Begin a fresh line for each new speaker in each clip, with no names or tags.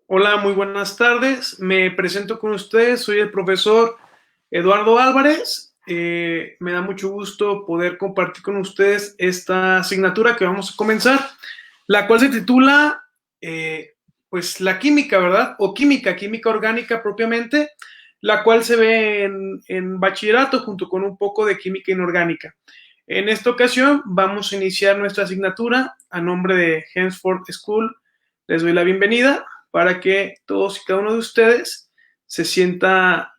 Hola, muy buenas tardes. Me presento con ustedes. Soy el profesor Eduardo Álvarez. Me da mucho gusto poder compartir con ustedes esta asignatura que vamos a comenzar, la cual se titula, pues, la química, ¿verdad? O química orgánica propiamente, la cual se ve en bachillerato junto con un poco de química inorgánica. En esta ocasión vamos a iniciar nuestra asignatura a nombre de Hensford School. Les doy la bienvenida para que todos y cada uno de ustedes se sienta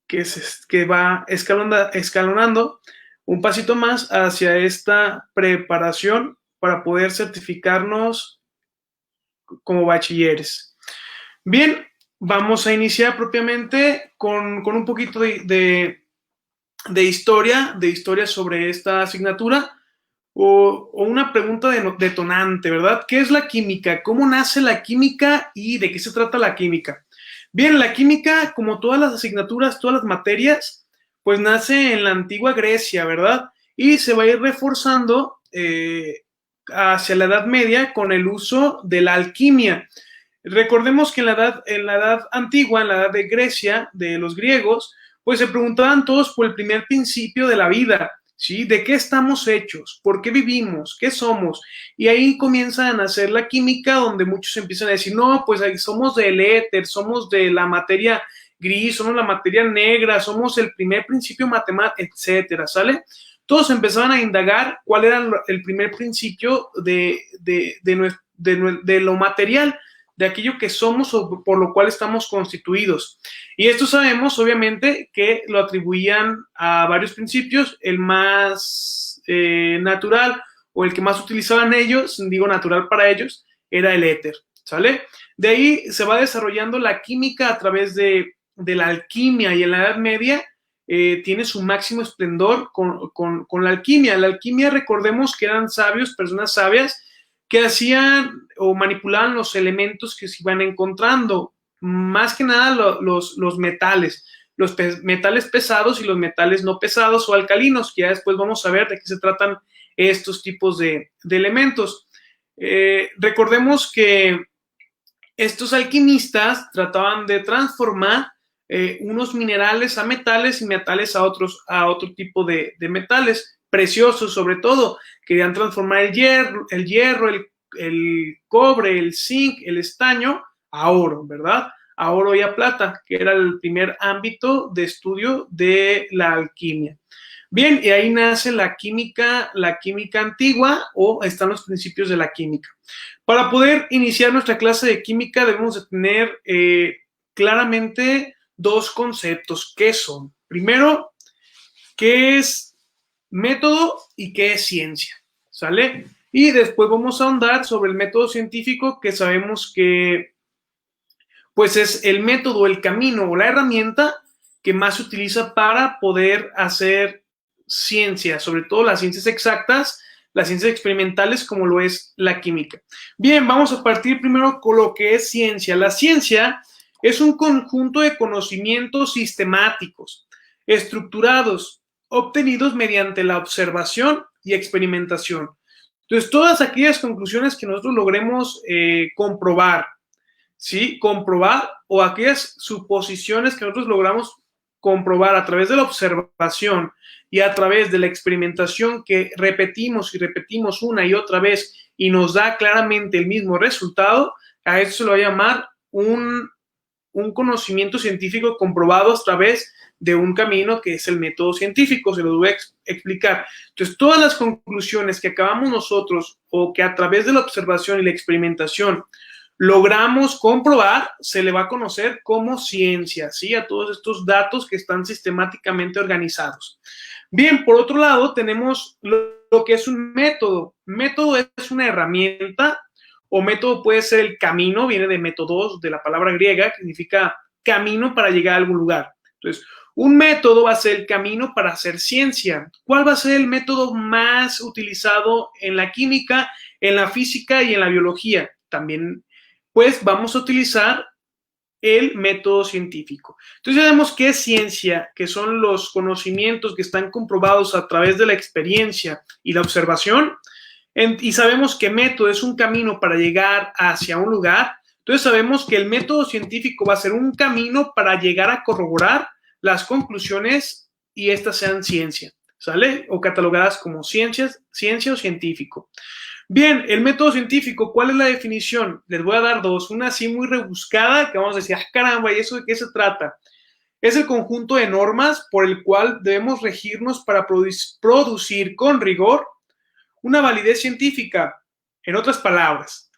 que va escalonando un pasito más hacia esta preparación para poder certificarnos como bachilleres. Bien, vamos a iniciar propiamente con un poquito de historia sobre esta asignatura o una pregunta detonante, ¿verdad? ¿Qué es la química? ¿Cómo nace la química y de qué se trata la química? Bien, la química, como todas las asignaturas, todas las materias, pues nace en la antigua Grecia, ¿verdad? Y se va a ir reforzando hacia la Edad Media con el uso de la alquimia. Recordemos que en la edad antigua, en la edad de Grecia, de los griegos, pues se preguntaban todos por el primer principio de la vida, ¿sí? ¿De qué estamos hechos? ¿Por qué vivimos? ¿Qué somos? Y ahí comienza a nacer la química, donde muchos empiezan a decir, no, pues somos del éter, somos de la materia gris, somos la materia negra, somos el primer principio matemático, etcétera, ¿sale? Todos empezaban a indagar cuál era el primer principio de lo material, de aquello que somos o por lo cual estamos constituidos. Y esto sabemos, obviamente, que lo atribuían a varios principios. El más natural o el que más utilizaban ellos, digo natural para ellos, era el éter, ¿sale? De ahí se va desarrollando la química a través de la alquimia, y en la Edad Media tiene su máximo esplendor con la alquimia. La alquimia, recordemos que eran sabios, personas sabias, que hacían o manipulaban los elementos que se iban encontrando, más que nada los metales, metales pesados y los metales no pesados o alcalinos, que ya después vamos a ver de qué se tratan estos tipos de elementos. Recordemos que estos alquimistas trataban de transformar unos minerales a metales y metales a otro tipo de metales preciosos, sobre todo. Querían transformar el cobre, el zinc, el estaño a oro, ¿verdad? A oro y a plata, que era el primer ámbito de estudio de la alquimia. Bien, y ahí nace la química antigua, o están los principios de la química. Para poder iniciar nuestra clase de química debemos de tener claramente dos conceptos. ¿Qué son? Primero, ¿qué es método y qué es ciencia? ¿Sale? Y después vamos a ahondar sobre el método científico, que sabemos que pues es el método, el camino o la herramienta que más se utiliza para poder hacer ciencia, sobre todo las ciencias exactas, las ciencias experimentales, como lo es la química. Bien, vamos a partir primero con lo que es ciencia. La ciencia es un conjunto de conocimientos sistemáticos, estructurados, obtenidos mediante la observación y experimentación. Entonces, todas aquellas conclusiones que nosotros logremos comprobar, ¿sí? Comprobar, o aquellas suposiciones que nosotros logramos comprobar a través de la observación y a través de la experimentación, que repetimos y repetimos una y otra vez y nos da claramente el mismo resultado, a eso se lo va a llamar un conocimiento científico comprobado a través de un camino que es el método científico. Se lo voy a explicar. Entonces, todas las conclusiones que acabamos nosotros, o que a través de la observación y la experimentación logramos comprobar, se le va a conocer como ciencia, ¿sí? A todos estos datos que están sistemáticamente organizados. Bien, por otro lado, tenemos lo que es un método. Método es una herramienta, o método puede ser el camino, viene de métodos, de la palabra griega, que significa camino para llegar a algún lugar. Entonces, un método va a ser el camino para hacer ciencia. ¿Cuál va a ser el método más utilizado en la química, en la física y en la biología? También, pues, vamos a utilizar el método científico. Entonces ya vemos qué es ciencia, que son los conocimientos que están comprobados a través de la experiencia y la observación, y sabemos que método es un camino para llegar hacia un lugar. Entonces sabemos que el método científico va a ser un camino para llegar a corroborar las conclusiones y estas sean ciencia, ¿sale? O catalogadas como ciencia o científico. Bien, el método científico, ¿cuál es la definición? Les voy a dar dos, una así muy rebuscada que vamos a decir, caramba, ¿y eso de qué se trata? Es el conjunto de normas por el cual debemos regirnos para producir con rigor una validez científica. En otras palabras,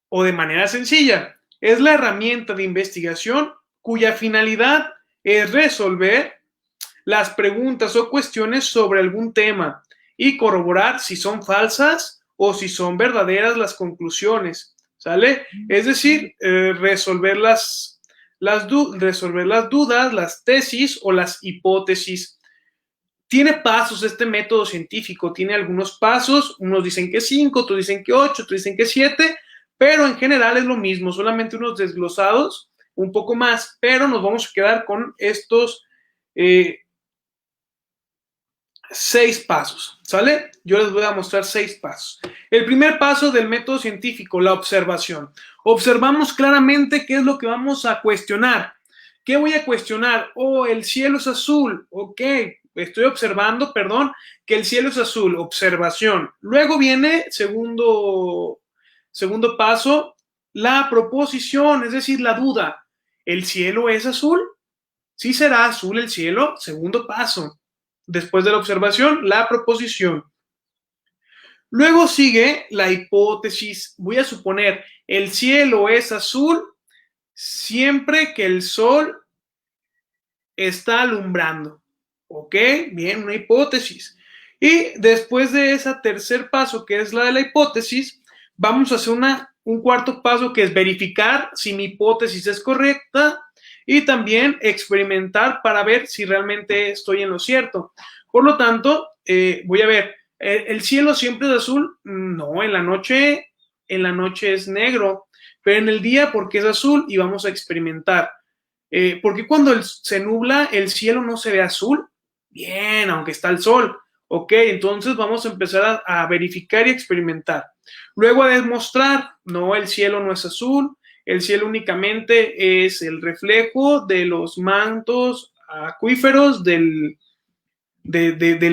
o de manera sencilla, es la herramienta de investigación cuya finalidad es resolver las preguntas o cuestiones sobre algún tema y corroborar si son falsas o si son verdaderas las conclusiones, ¿sale? Es decir, resolver las dudas, las tesis o las hipótesis. Tiene pasos este método científico, tiene algunos pasos, unos dicen que 5, otros dicen que 8, otros dicen que 7, pero en general es lo mismo, solamente unos desglosados, un poco más, pero nos vamos a quedar con estos 6 pasos, ¿sale? Yo les voy a mostrar 6 pasos. El primer paso del método científico, la observación. Observamos claramente qué es lo que vamos a cuestionar. ¿Qué voy a cuestionar? Oh, el cielo es azul. Ok, estoy observando, perdón, que el cielo es azul. Observación. Luego viene segundo paso, la proposición, es decir, la duda. ¿El cielo es azul? ¿Sí será azul el cielo? Segundo paso. Después de la observación, la proposición. Luego sigue la hipótesis. Voy a suponer, el cielo es azul siempre que el sol está alumbrando. ¿Ok? Bien, una hipótesis. Y después de ese tercer paso, que es la de la hipótesis, vamos a hacer un cuarto paso, que es verificar si mi hipótesis es correcta y también experimentar para ver si realmente estoy en lo cierto. Por lo tanto, voy a ver, ¿el cielo siempre es azul? No, en la noche es negro, pero en el día, ¿por qué es azul? Y vamos a experimentar. Porque cuando se nubla, el cielo no se ve azul. Bien, aunque está el sol. Ok, entonces vamos a empezar a verificar y experimentar. Luego a demostrar, no, el cielo no es azul, el cielo únicamente es el reflejo de los mantos acuíferos del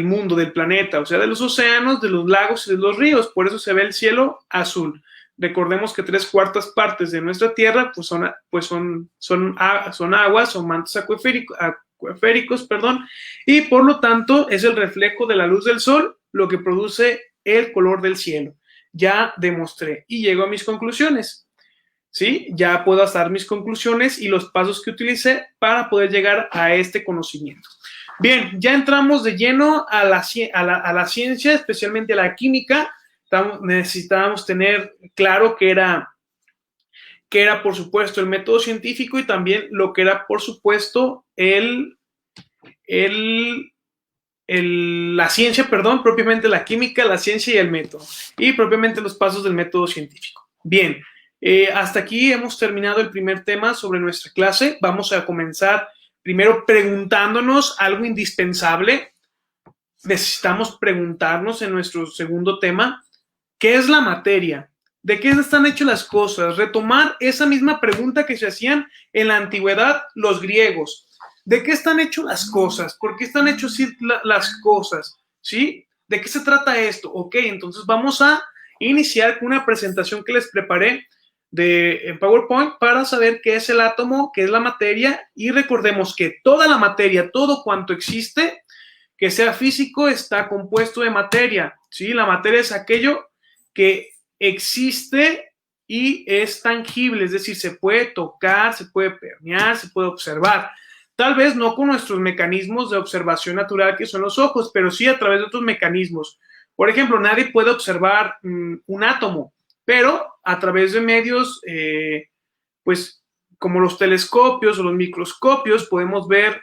mundo, del planeta, o sea, de los océanos, de los lagos y de los ríos, por eso se ve el cielo azul. Recordemos que 3/4 partes de nuestra Tierra pues son aguas, son mantos acuíferos, perdón, y por lo tanto es el reflejo de la luz del sol lo que produce el color del cielo. Ya demostré y llego a mis conclusiones. ¿Sí? Ya puedo dar mis conclusiones y los pasos que utilicé para poder llegar a este conocimiento. Bien, ya entramos de lleno a la ciencia, especialmente a la química. Necesitábamos tener claro que era, por supuesto, el método científico y también lo que era, por supuesto, la ciencia, perdón, propiamente la química, la ciencia y el método, y propiamente los pasos del método científico. Bien, hasta aquí hemos terminado el primer tema sobre nuestra clase. Vamos a comenzar primero preguntándonos algo indispensable. Necesitamos preguntarnos en nuestro segundo tema, ¿qué es la materia? ¿De qué están hechas las cosas? Retomar esa misma pregunta que se hacían en la antigüedad los griegos. ¿De qué están hechas las cosas? ¿Por qué están hechas las cosas? ¿Sí? ¿De qué se trata esto? Ok, entonces vamos a iniciar con una presentación que les preparé en PowerPoint para saber qué es el átomo, qué es la materia, y recordemos que toda la materia, todo cuanto existe, que sea físico, está compuesto de materia, ¿sí? La materia es aquello que existe y es tangible, es decir, se puede tocar, se puede permear, se puede observar. Tal vez no con nuestros mecanismos de observación natural que son los ojos, pero sí a través de otros mecanismos. Por ejemplo, nadie puede observar un átomo, pero a través de medios, pues como los telescopios o los microscopios, podemos ver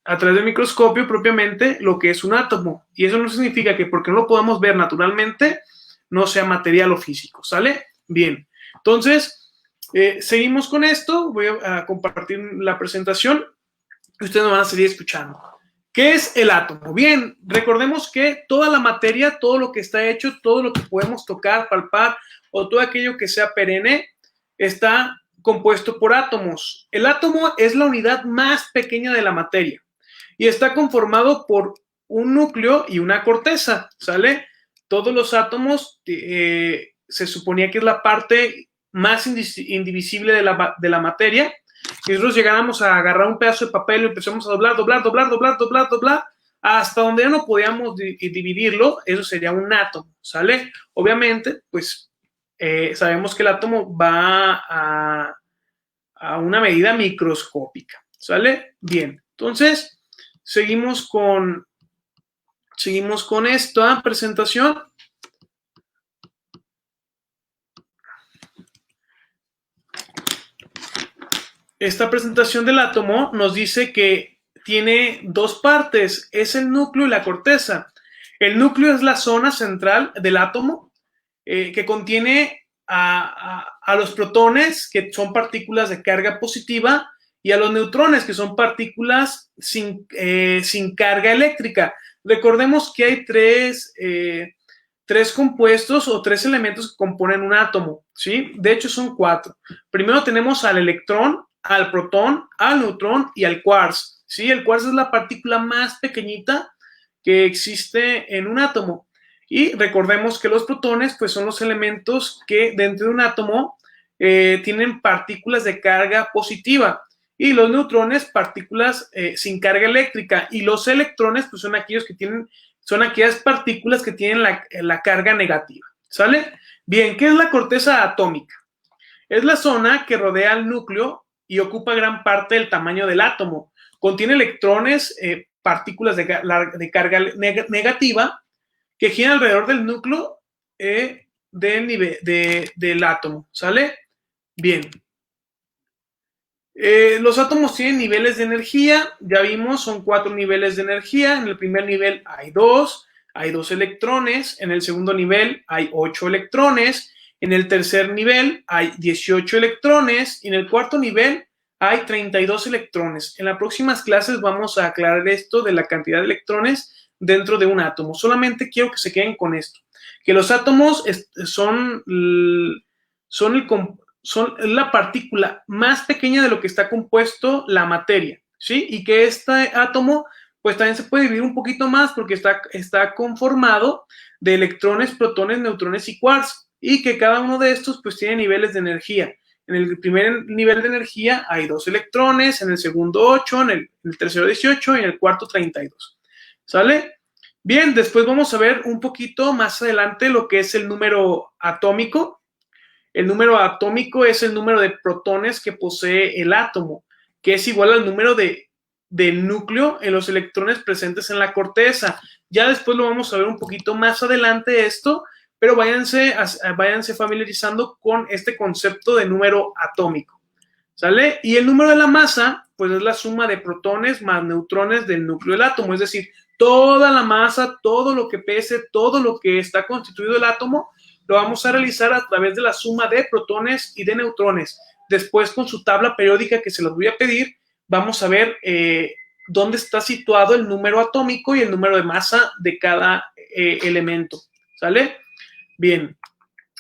a través del microscopio propiamente lo que es un átomo. Y eso no significa que porque no lo podamos ver naturalmente, no sea material o físico, ¿sale? Bien, entonces, seguimos con esto. Voy a compartir la presentación y ustedes me van a seguir escuchando. ¿Qué es el átomo? Bien, recordemos que toda la materia, todo lo que está hecho, todo lo que podemos tocar, palpar, o todo aquello que sea perenne está compuesto por átomos. El átomo es la unidad más pequeña de la materia y está conformado por un núcleo y una corteza, ¿sale? Todos los átomos se suponía que es la parte más indivisible de la materia. Si nosotros llegáramos a agarrar un pedazo de papel y empezamos a doblar, hasta donde ya no podíamos dividirlo, eso sería un átomo, ¿sale? Obviamente, pues sabemos que el átomo va a una medida microscópica, ¿sale? Bien, entonces seguimos con esta presentación. Esta presentación del átomo nos dice que tiene dos partes, es el núcleo y la corteza. El núcleo es la zona central del átomo que contiene a los protones, que son partículas de carga positiva, y a los neutrones, que son partículas sin carga eléctrica. Recordemos que hay tres compuestos o tres elementos que componen un átomo, ¿sí? De hecho, son cuatro. Primero tenemos al electrón, al protón, al neutrón y al quarks, ¿sí? El quarks es la partícula más pequeñita que existe en un átomo. Y recordemos que los protones, pues, son los elementos que dentro de un átomo tienen partículas de carga positiva, y los neutrones, partículas sin carga eléctrica, y los electrones, pues, son aquellas partículas que tienen la carga negativa, ¿sale? Bien, ¿qué es la corteza atómica? Es la zona que rodea al núcleo y ocupa gran parte del tamaño del átomo. Contiene electrones, partículas de carga negativa, que giran alrededor del núcleo del átomo, ¿sale? Bien. Los átomos tienen niveles de energía, ya vimos, son 4 niveles de energía. En el primer nivel hay 2 electrones, en el segundo nivel hay 8 electrones, en el tercer nivel hay 18 electrones y en el cuarto nivel hay 32 electrones. En las próximas clases vamos a aclarar esto de la cantidad de electrones dentro de un átomo. Solamente quiero que se queden con esto, que los átomos son la partícula más pequeña de lo que está compuesto la materia, ¿sí? Y que este átomo, pues también se puede dividir un poquito más porque está conformado de electrones, protones, neutrones y quarks, y que cada uno de estos, pues, tiene niveles de energía. En el primer nivel de energía hay 2 electrones, en el segundo 8, en el tercero 18 y en el cuarto 32. ¿Sale? Bien, después vamos a ver un poquito más adelante lo que es el número atómico. El número atómico es el número de protones que posee el átomo, que es igual al número del núcleo en los electrones presentes en la corteza. Ya después lo vamos a ver un poquito más adelante esto, pero váyanse familiarizando con este concepto de número atómico, ¿sale? Y el número de la masa, pues, es la suma de protones más neutrones del núcleo del átomo, es decir, toda la masa, todo lo que pese, todo lo que está constituido el átomo, lo vamos a realizar a través de la suma de protones y de neutrones. Después, con su tabla periódica, que se los voy a pedir, vamos a ver dónde está situado el número atómico y el número de masa de cada elemento, ¿sale? Bien,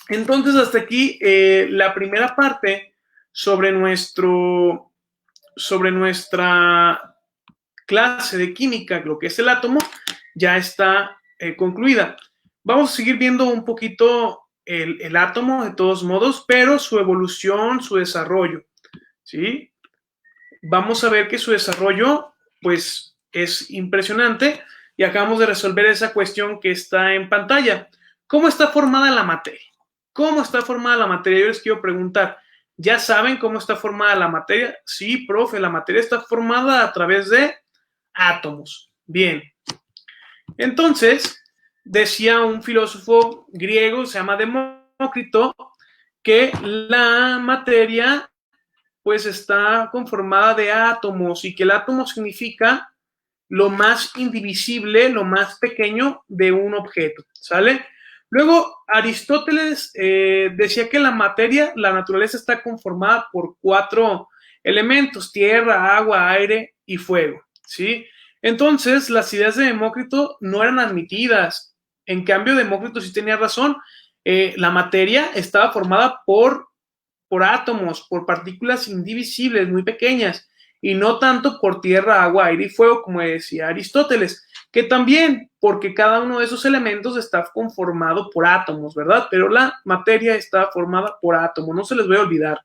entonces hasta aquí la primera parte sobre nuestra clase de química, lo que es el átomo, ya está concluida. Vamos a seguir viendo un poquito el átomo de todos modos, pero su evolución, su desarrollo, ¿sí? Vamos a ver que su desarrollo, pues, es impresionante, y acabamos de resolver esa cuestión que está en pantalla. ¿Cómo está formada la materia? ¿Cómo está formada la materia? Yo les quiero preguntar, ¿ya saben cómo está formada la materia? Sí, profe, la materia está formada a través de átomos. Bien. Entonces, decía un filósofo griego, se llama Demócrito, que la materia, pues, está conformada de átomos, y que el átomo significa lo más indivisible, lo más pequeño de un objeto, ¿sale? Luego, Aristóteles decía que la materia, la naturaleza, está conformada por 4 elementos: tierra, agua, aire y fuego, ¿sí? Entonces, las ideas de Demócrito no eran admitidas. En cambio, Demócrito sí tenía razón. la materia estaba formada por átomos, por partículas indivisibles muy pequeñas, y no tanto por tierra, agua, aire y fuego, como decía Aristóteles, que también, porque cada uno de esos elementos está conformado por átomos, ¿verdad? Pero la materia está formada por átomos, no se les voy a olvidar.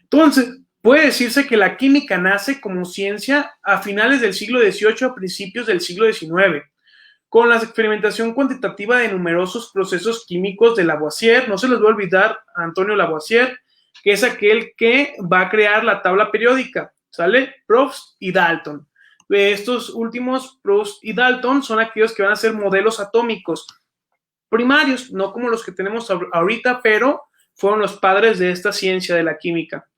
Entonces, puede decirse que la química nace como ciencia a finales del siglo XVIII, a principios del siglo XIX, con la experimentación cuantitativa de numerosos procesos químicos de Lavoisier. No se les va a olvidar a Antonio Lavoisier, que es aquel que va a crear la tabla periódica, ¿sale? Proust y Dalton. Estos últimos, Proust y Dalton, son aquellos que van a ser modelos atómicos primarios, no como los que tenemos ahorita, pero fueron los padres de esta ciencia de la química,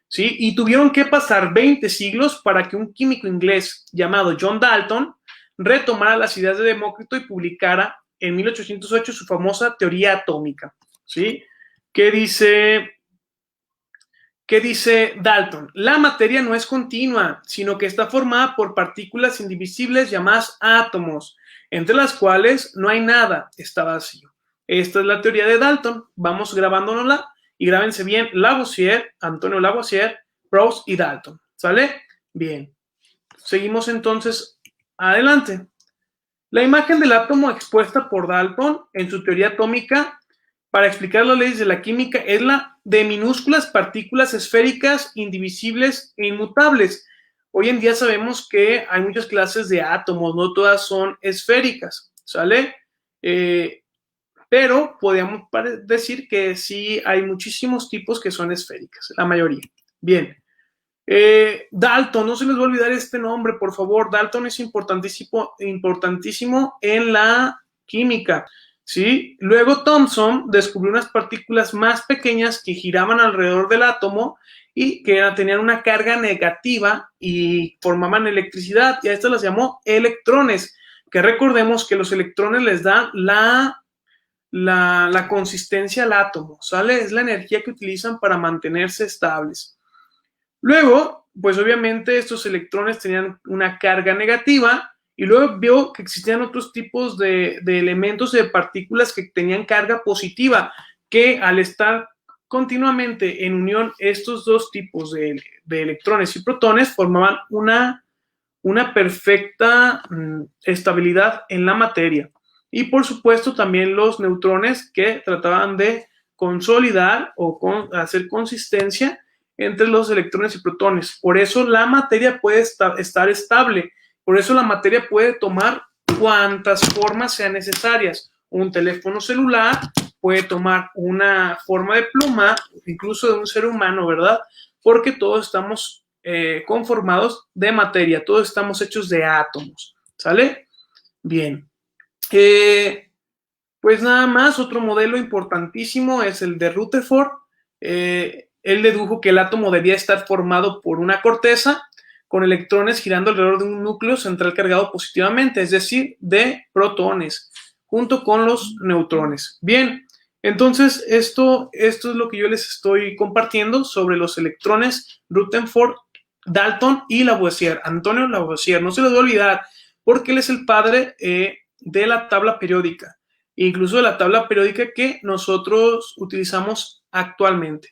¿sí? Y tuvieron que pasar 20 siglos para que un químico inglés llamado John Dalton retomara las ideas de Demócrito y publicara en 1808 su famosa teoría atómica, ¿sí? ¿Qué dice Dalton? La materia no es continua, sino que está formada por partículas indivisibles llamadas átomos, entre las cuales no hay nada, está vacío. Esta es la teoría de Dalton. Vamos grabándonosla y grábense bien: Lavoisier, Antonio Lavoisier, Proust y Dalton. ¿Sale? Bien. Seguimos entonces adelante. La imagen del átomo expuesta por Dalton en su teoría atómica para explicar las leyes de la química es la de minúsculas partículas esféricas, indivisibles e inmutables. Hoy en día sabemos que hay muchas clases de átomos, no todas son esféricas, ¿sale? Pero podríamos decir que sí hay muchísimos tipos que son esféricas, la mayoría. Bien. Dalton, no se les va a olvidar este nombre, por favor. Dalton es importantísimo en la química, ¿sí? Luego Thomson descubrió unas partículas más pequeñas que giraban alrededor del átomo y que tenían una carga negativa y formaban electricidad, y a estas las llamó electrones, que recordemos que los electrones les dan la consistencia al átomo, ¿sale? Es la energía que utilizan para mantenerse estables. Luego, pues obviamente estos electrones tenían una carga negativa, y luego vio que existían otros tipos de elementos, de partículas que tenían carga positiva, que al estar continuamente en unión estos dos tipos de electrones y protones formaban una perfecta estabilidad en la materia. Y por supuesto también los neutrones, que trataban de consolidar o hacer consistencia entre los electrones y protones. Por eso la materia puede estar estable. Por eso la materia puede tomar cuantas formas sean necesarias. Un teléfono celular puede tomar una forma de pluma, incluso de un ser humano, ¿verdad? Porque todos estamos conformados de materia, todos estamos hechos de átomos, ¿sale? Bien. Pues nada más, otro modelo importantísimo es el de Rutherford. Él dedujo que el átomo debía estar formado por una corteza con electrones girando alrededor de un núcleo central cargado positivamente, es decir, de protones, junto con los neutrones. Bien, entonces esto es lo que yo les estoy compartiendo sobre los electrones, Rutherford, Dalton y Lavoisier, Antonio Lavoisier. No se les va a olvidar, porque él es el padre de la tabla periódica, incluso de la tabla periódica que nosotros utilizamos actualmente.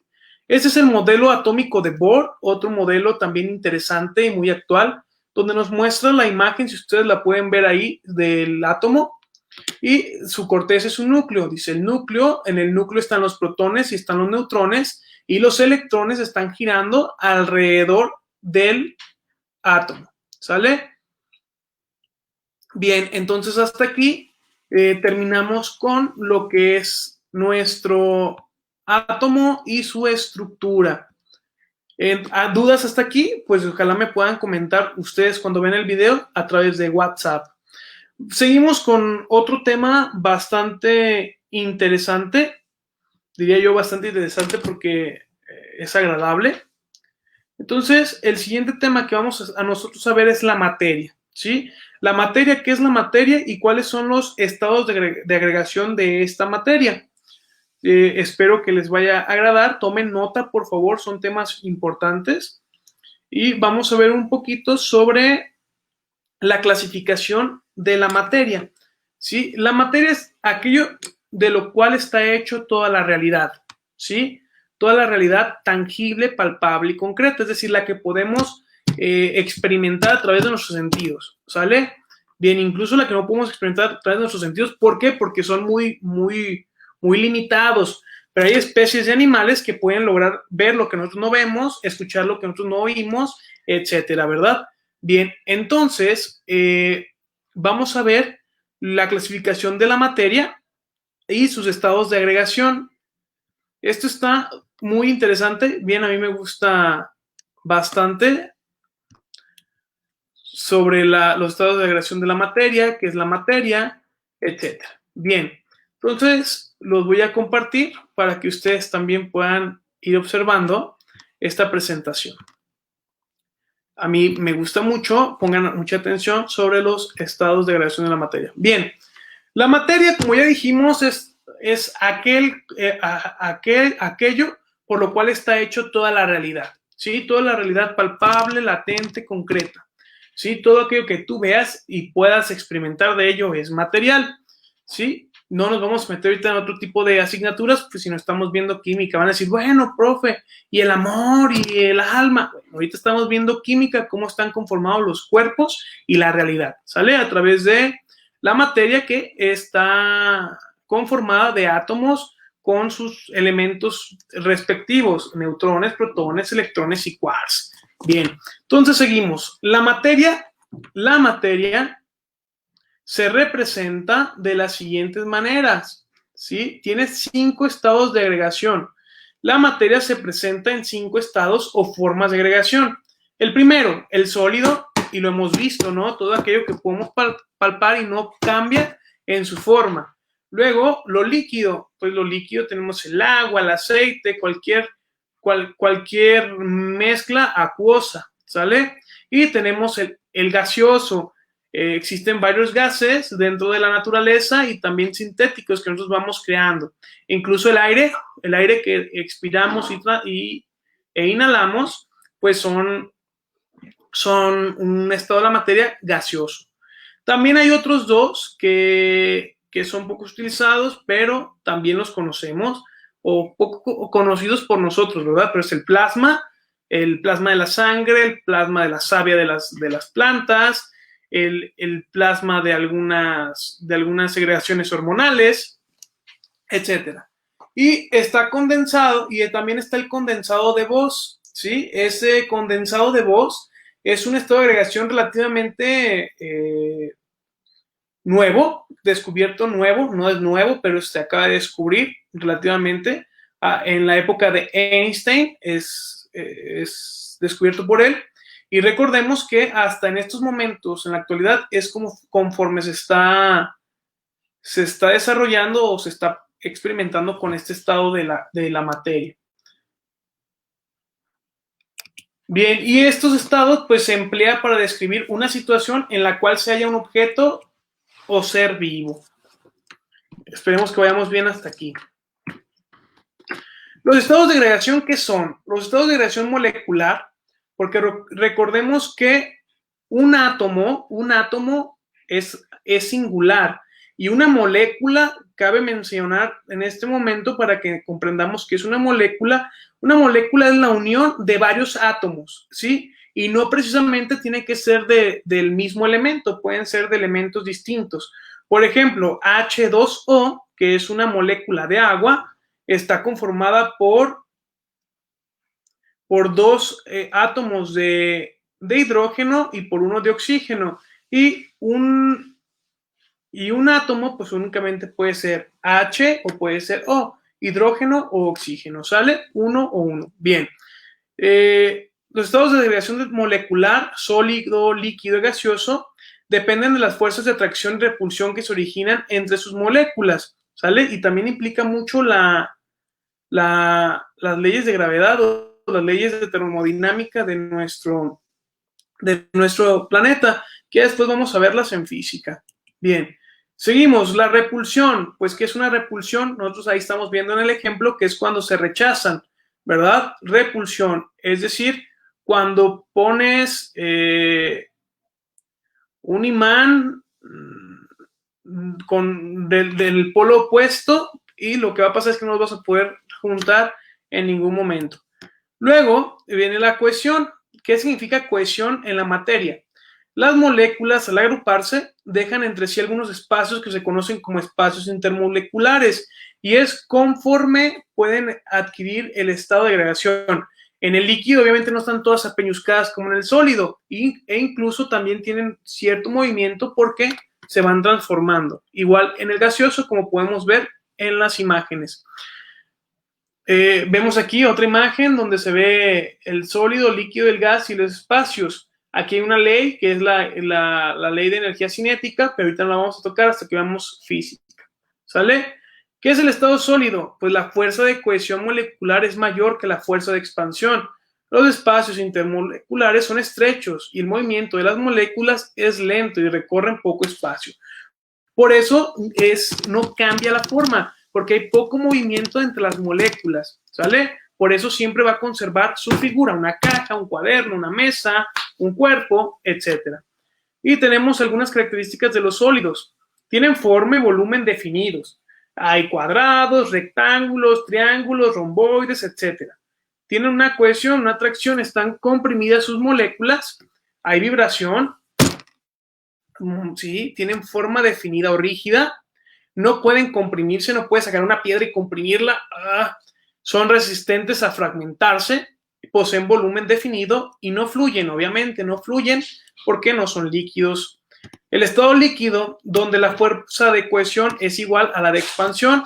Este es el modelo atómico de Bohr, otro modelo también interesante y muy actual, donde nos muestra la imagen, si ustedes la pueden ver ahí, del átomo, y su corteza es un núcleo. Dice el núcleo, en el núcleo están los protones y están los neutrones, y los electrones están girando alrededor del átomo, ¿sale? Bien, entonces hasta aquí terminamos con lo que es nuestro átomo y su estructura. ¿Dudas hasta aquí? Pues ojalá me puedan comentar ustedes cuando ven el video a través de WhatsApp. Seguimos con otro tema bastante interesante, diría yo bastante interesante porque es agradable. Entonces, el siguiente tema que vamos a nosotros a ver es la materia, ¿sí? La materia, ¿qué es la materia y cuáles son los estados de agregación de esta materia? Espero que les vaya a agradar. Tomen nota, por favor, son temas importantes. Y vamos a ver un poquito sobre la clasificación de la materia, ¿sí? La materia es aquello de lo cual está hecho toda la realidad, ¿sí? Toda la realidad tangible, palpable y concreta, es decir, la que podemos experimentar a través de nuestros sentidos, ¿sale? Bien, incluso la que no podemos experimentar a través de nuestros sentidos, ¿por qué? Porque son muy limitados, pero hay especies de animales que pueden lograr ver lo que nosotros no vemos, escuchar lo que nosotros no oímos, etcétera, ¿verdad? Bien, entonces, vamos a ver la clasificación de la materia y sus estados de agregación. Esto está muy interesante. Bien, a mí me gusta bastante sobre los estados de agregación de la materia, qué es la materia, etc. Bien, entonces los voy a compartir para que ustedes también puedan ir observando esta presentación. A mí me gusta mucho, pongan mucha atención sobre los estados de agregación de la materia. Bien, la materia, como ya dijimos, es aquello por lo cual está hecho toda la realidad, ¿sí? Toda la realidad palpable, latente, concreta, ¿sí? Todo aquello que tú veas y puedas experimentar de ello es material, ¿sí? No nos vamos a meter ahorita en otro tipo de asignaturas, pues si no estamos viendo química, van a decir, bueno, profe, y el amor y el alma. Bueno, ahorita estamos viendo química, cómo están conformados los cuerpos y la realidad, ¿sale? A través de la materia que está conformada de átomos con sus elementos respectivos, neutrones, protones, electrones y quarks. Bien, entonces seguimos. La materia se representa de las siguientes maneras, ¿sí? Tiene 5 estados de agregación. La materia se presenta en 5 estados o formas de agregación. El primero, el sólido, y lo hemos visto, ¿no? Todo aquello que podemos palpar y no cambia en su forma. Luego, lo líquido, pues lo líquido tenemos el agua, el aceite, cualquier mezcla acuosa, ¿sale? Y tenemos el gaseoso. Existen varios gases dentro de la naturaleza y también sintéticos que nosotros vamos creando. Incluso el aire que expiramos e inhalamos, pues son un estado de la materia gaseoso. También hay otros dos que son poco utilizados, pero también los conocemos o poco conocidos por nosotros, ¿verdad? Pero es el plasma de la sangre, el plasma de la savia de las plantas, el plasma de algunas segregaciones hormonales, etcétera. Y está condensado, y también está el condensado de Bose, ¿sí? Ese condensado de Bose es un estado de agregación relativamente nuevo, descubierto nuevo, no es nuevo, pero se acaba de descubrir relativamente. En la época de Einstein es descubierto por él. Y recordemos que hasta en estos momentos, en la actualidad, es como conforme se está desarrollando o se está experimentando con este estado de la materia. Bien, y estos estados pues se emplea para describir una situación en la cual se halla un objeto o ser vivo. Esperemos que vayamos bien hasta aquí. Los estados de agregación, ¿qué son? Los estados de agregación molecular, porque recordemos que un átomo es singular y una molécula, cabe mencionar en este momento para que comprendamos que es una molécula es la unión de varios átomos, ¿sí? Y no precisamente tiene que ser del mismo elemento, pueden ser de elementos distintos. Por ejemplo, H2O, que es una molécula de agua, está conformada por dos átomos de hidrógeno y por uno de oxígeno. Y un átomo, pues únicamente puede ser H o puede ser O, hidrógeno o oxígeno, ¿sale? Uno o uno. Bien. Los estados de agregación molecular, sólido, líquido y gaseoso, dependen de las fuerzas de atracción y repulsión que se originan entre sus moléculas, ¿sale? Y también implica mucho las leyes de gravedad o las leyes de termodinámica de nuestro planeta, que después vamos a verlas en física. Bien, seguimos. La repulsión, pues, ¿qué es una repulsión? Nosotros ahí estamos viendo en el ejemplo que es cuando se rechazan, ¿verdad? Repulsión, es decir, cuando pones un imán, del polo opuesto y lo que va a pasar es que no los vas a poder juntar en ningún momento. Luego viene la cohesión. ¿Qué significa cohesión en la materia? Las moléculas, al agruparse, dejan entre sí algunos espacios que se conocen como espacios intermoleculares y es conforme pueden adquirir el estado de agregación. En el líquido obviamente no están todas apeñuscadas como en el sólido e incluso también tienen cierto movimiento porque se van transformando. Igual en el gaseoso, como podemos ver en las imágenes. Vemos aquí otra imagen donde se ve el sólido, líquido, el gas y los espacios. Aquí hay una ley que es la ley de energía cinética, pero ahorita no la vamos a tocar hasta que veamos física. ¿Sale? ¿Qué es el estado sólido? Pues la fuerza de cohesión molecular es mayor que la fuerza de expansión. Los espacios intermoleculares son estrechos y el movimiento de las moléculas es lento y recorren poco espacio. Por eso no cambia la forma, porque hay poco movimiento entre las moléculas, ¿sale? Por eso siempre va a conservar su figura, una caja, un cuaderno, una mesa, un cuerpo, etc. Y tenemos algunas características de los sólidos. Tienen forma y volumen definidos. Hay cuadrados, rectángulos, triángulos, romboides, etc. Tienen una cohesión, una atracción, están comprimidas sus moléculas, hay vibración, ¿sí? Tienen forma definida o rígida, no pueden comprimirse, no puedes sacar una piedra y comprimirla, son resistentes a fragmentarse, poseen volumen definido y no fluyen, obviamente no fluyen porque no son líquidos. El estado líquido, donde la fuerza de cohesión es igual a la de expansión,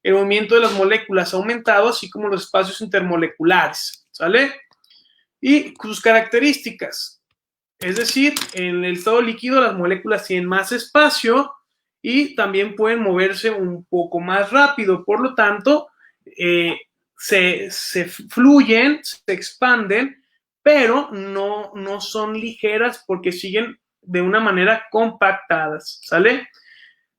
el movimiento de las moléculas ha aumentado, así como los espacios intermoleculares, ¿sale? Y sus características, es decir, en el estado líquido las moléculas tienen más espacio y también pueden moverse un poco más rápido, por lo tanto, se fluyen, se expanden, pero no son ligeras porque siguen de una manera compactadas, ¿sale?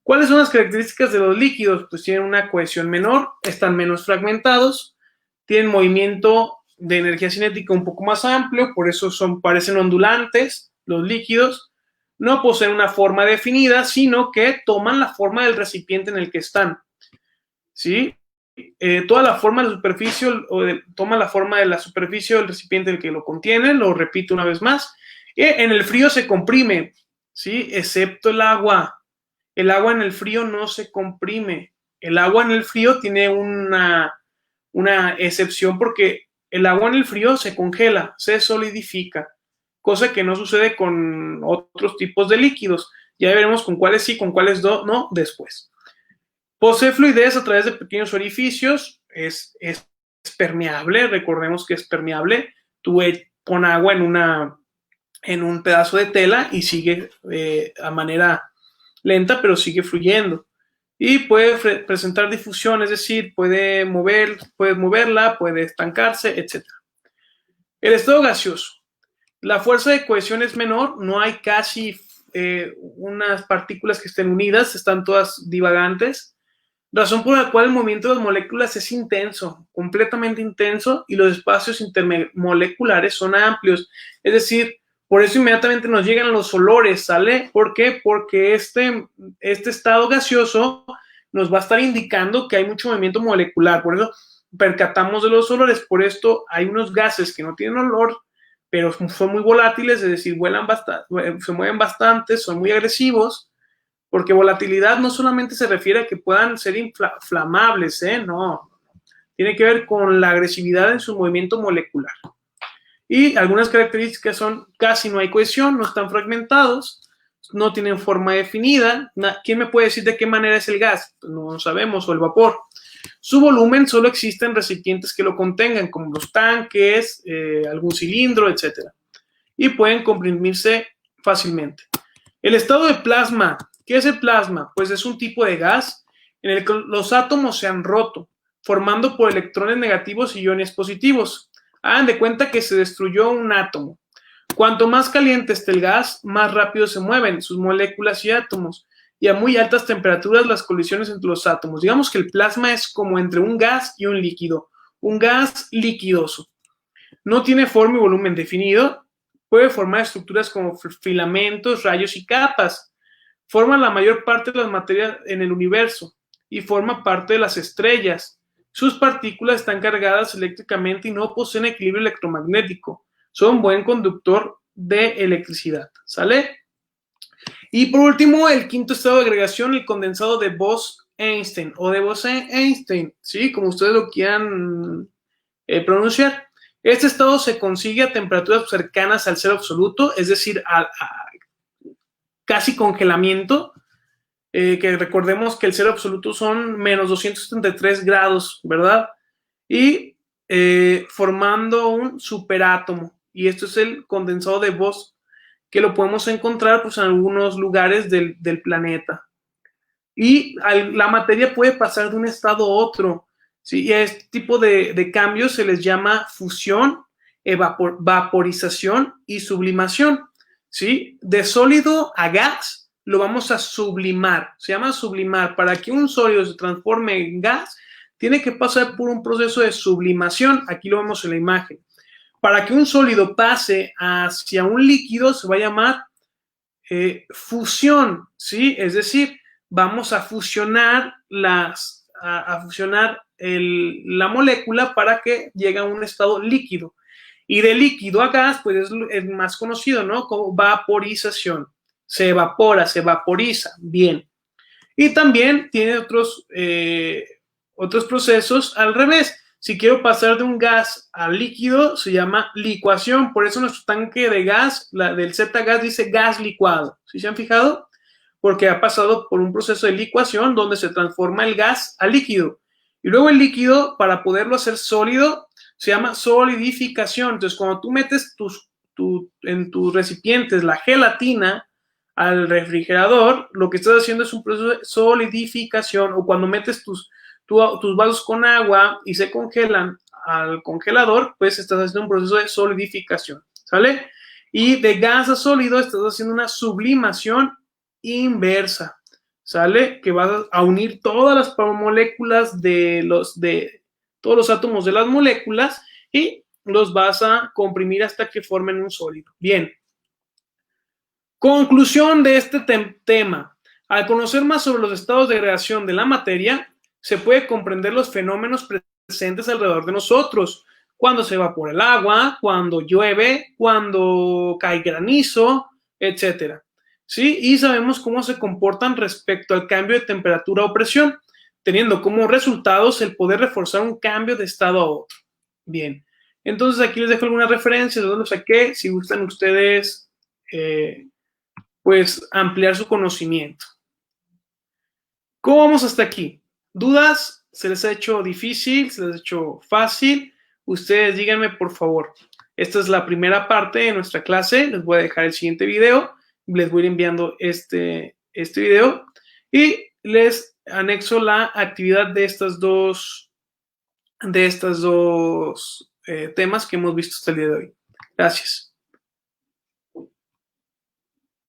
¿Cuáles son las características de los líquidos? Pues tienen una cohesión menor, están menos fragmentados, tienen movimiento de energía cinética un poco más amplio, por eso parecen ondulantes los líquidos, no poseen una forma definida, sino que toman la forma del recipiente en el que están, ¿sí? Toda la forma de la superficie, toma la forma de la superficie del recipiente en el que lo contiene, lo repito una vez más, en el frío se comprime, ¿sí? Excepto el agua. El agua en el frío no se comprime. El agua en el frío tiene una excepción porque el agua en el frío se congela, se solidifica, cosa que no sucede con otros tipos de líquidos. Ya veremos con cuáles sí, con cuáles no después. Posee fluidez a través de pequeños orificios, es permeable, recordemos que es permeable. Tú pon agua en un pedazo de tela y sigue a manera lenta, pero sigue fluyendo. Y puede presentar difusión, es decir, puedes moverla, puede estancarse, etc. El estado gaseoso. La fuerza de cohesión es menor, no hay casi unas partículas que estén unidas, están todas divagantes, razón por la cual el movimiento de las moléculas es intenso, completamente intenso, y los espacios intermoleculares son amplios, es decir, por eso inmediatamente nos llegan los olores, ¿sale? ¿Por qué? Porque este estado gaseoso nos va a estar indicando que hay mucho movimiento molecular, por eso percatamos de los olores, por esto hay unos gases que no tienen olor, pero son muy volátiles, es decir, se mueven bastante, son muy agresivos, porque volatilidad no solamente se refiere a que puedan ser inflamables, no, tiene que ver con la agresividad en su movimiento molecular. Y algunas características son casi no hay cohesión, no están fragmentados, no tienen forma definida. ¿Quién me puede decir de qué manera es el gas? Pues no sabemos, o el vapor. Su volumen solo existe en recipientes que lo contengan, como los tanques, algún cilindro, etc. Y pueden comprimirse fácilmente. El estado de plasma. ¿Qué es el plasma? Pues es un tipo de gas en el que los átomos se han roto, formando por electrones negativos y iones positivos. Hagan de cuenta que se destruyó un átomo. Cuanto más caliente esté el gas, más rápido se mueven sus moléculas y átomos. Y a muy altas temperaturas las colisiones entre los átomos. Digamos que el plasma es como entre un gas y un líquido. Un gas liquidoso. No tiene forma y volumen definido. Puede formar estructuras como filamentos, rayos y capas. forma la mayor parte de las materias en el universo y forma parte de las estrellas. Sus partículas están cargadas eléctricamente y no poseen equilibrio electromagnético. Son buen conductor de electricidad. ¿Sale? Y por último, el quinto estado de agregación, el condensado de Bose-Einstein o de Bose-Einstein, ¿sí? Como ustedes lo quieran pronunciar. Este estado se consigue a temperaturas cercanas al cero absoluto, es decir, a casi congelamiento, que recordemos que el cero absoluto son menos 273 grados, ¿verdad? Y formando un superátomo. Y esto es el condensado de Bose, que lo podemos encontrar pues, en algunos lugares del planeta. Y la materia puede pasar de un estado a otro. ¿Sí? Y a este tipo de cambios se les llama fusión, vaporización y sublimación. ¿Sí? De sólido a gas lo vamos a sublimar. Se llama sublimar. Para que un sólido se transforme en gas, tiene que pasar por un proceso de sublimación. Aquí lo vemos en la imagen. Para que un sólido pase hacia un líquido, se va a llamar fusión, ¿sí? Es decir, vamos a fusionar la molécula para que llegue a un estado líquido. Y de líquido a gas, pues es más conocido, ¿no? Como vaporización. Se evapora, se vaporiza. Bien. Y también tiene otros procesos al revés. Si quiero pasar de un gas a líquido, se llama licuación. Por eso nuestro tanque de gas, del Z-Gas, dice gas licuado. ¿Sí se han fijado? Porque ha pasado por un proceso de licuación donde se transforma el gas a líquido. Y luego el líquido, para poderlo hacer sólido, se llama solidificación. Entonces, cuando tú metes en tus recipientes la gelatina al refrigerador, lo que estás haciendo es un proceso de solidificación. O cuando metes tus vasos con agua y se congelan al congelador, pues estás haciendo un proceso de solidificación, ¿sale? Y de gas a sólido estás haciendo una sublimación inversa, ¿sale? Que vas a unir todas las moléculas de todos los átomos de las moléculas y los vas a comprimir hasta que formen un sólido. Bien. Conclusión de este tema. Al conocer más sobre los estados de agregación de la materia, se puede comprender los fenómenos presentes alrededor de nosotros, cuando se evapora el agua, cuando llueve, cuando cae granizo, etc. ¿Sí? Y sabemos cómo se comportan respecto al cambio de temperatura o presión, teniendo como resultados el poder reforzar un cambio de estado a otro. Bien, entonces aquí les dejo algunas referencias de dónde lo saqué, si gustan ustedes pues ampliar su conocimiento. ¿Cómo vamos hasta aquí? ¿Dudas? ¿Se les ha hecho difícil? ¿Se les ha hecho fácil? Ustedes díganme, por favor. Esta es la primera parte de nuestra clase. Les voy a dejar el siguiente video. Les voy a ir enviando este video. Y les anexo la actividad de estos dos temas que hemos visto hasta el día de hoy. Gracias.